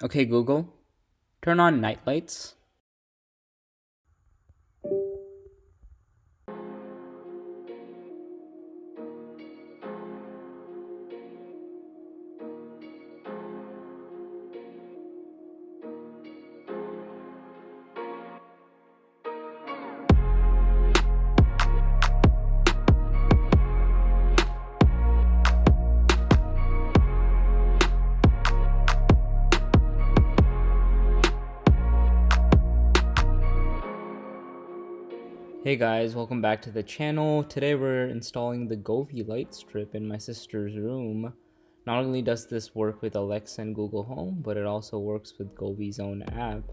Okay, Google, turn on night lights. Hey guys, welcome back to the channel. Today we're installing the Govee light strip in my sister's room. Not only does this work with Alexa and Google Home, but it also works with Govee's own app.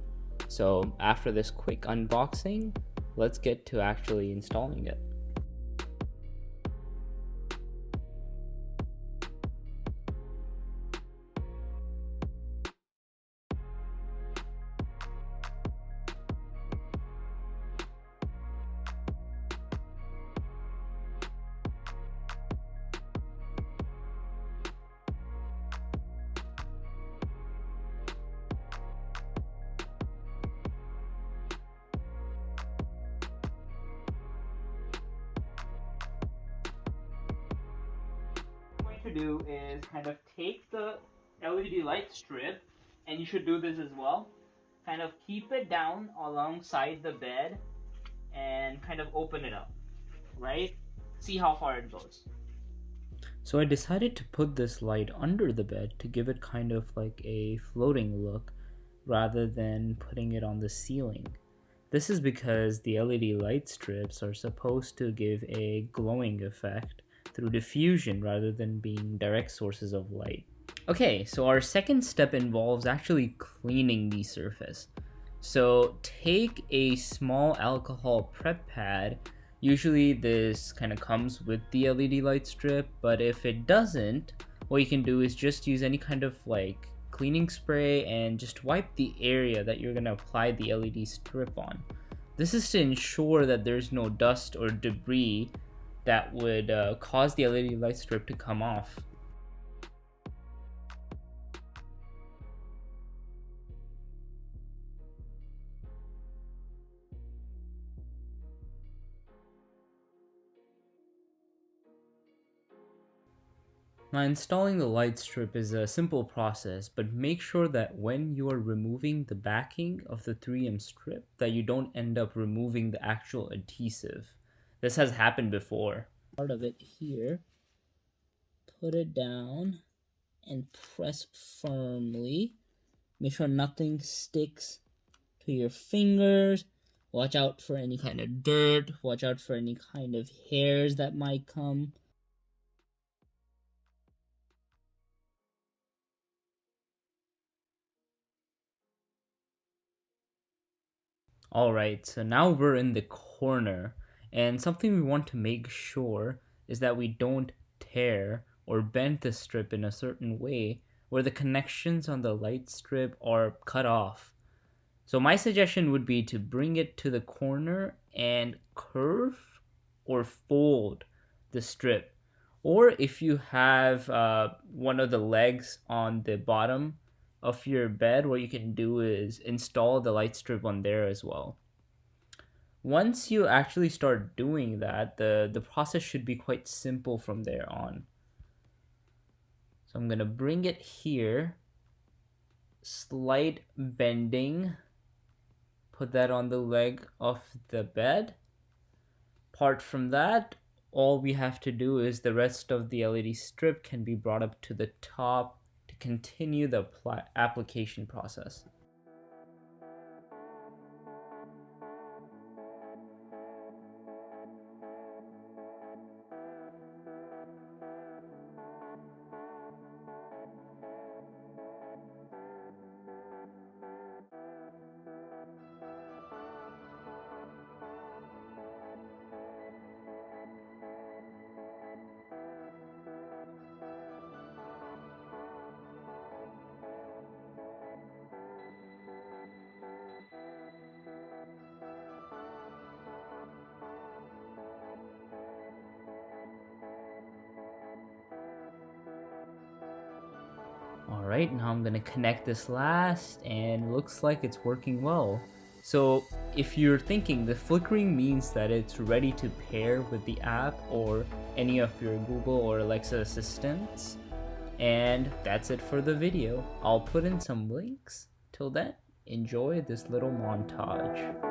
So after this quick unboxing, let's get to actually installing it. What I'm going to do is kind of take the LED light strip, and you should do this as well. Kind of keep it down alongside the bed and kind of open it up, right? See how far it goes. So I decided to put this light under the bed to give it kind of like a floating look rather than putting it on the ceiling. This is because the LED light strips are supposed to give a glowing effect through diffusion rather than being direct sources of light. Okay, so our second step involves actually cleaning the surface. So take a small alcohol prep pad. Usually this kind of comes with the LED light strip, but if it doesn't, what you can do is just use any kind of like cleaning spray and just wipe the area that you're going to apply the LED strip on. This is to ensure that there's no dust or debris that would cause the LED light strip to come off. Now, installing the light strip is a simple process, but make sure that when you are removing the backing of the 3M strip that you don't end up removing the actual adhesive. This has happened before. Part of it here, put it down and press firmly. Make sure nothing sticks to your fingers. Watch out for any kind of dirt. Watch out for any kind of hairs that might come. Alright, so now we're in the corner, and something we want to make sure is that we don't tear or bend the strip in a certain way where the connections on the light strip are cut off. So my suggestion would be to bring it to the corner and curve or fold the strip. Or if you have one of the legs on the bottom of your bed, what you can do is install the light strip on there as well. Once you actually start doing that, the process should be quite simple from there on. So I'm going to bring it here, slight bending, put that on the leg of the bed. Apart from that, all we have to do is the rest of the LED strip can be brought up to the top to continue the application process. Alright, now I'm gonna connect this last, and looks like it's working well. So if you're thinking, the flickering means that it's ready to pair with the app or any of your Google or Alexa assistants. And that's it for the video. I'll put in some links. Till then, enjoy this little montage.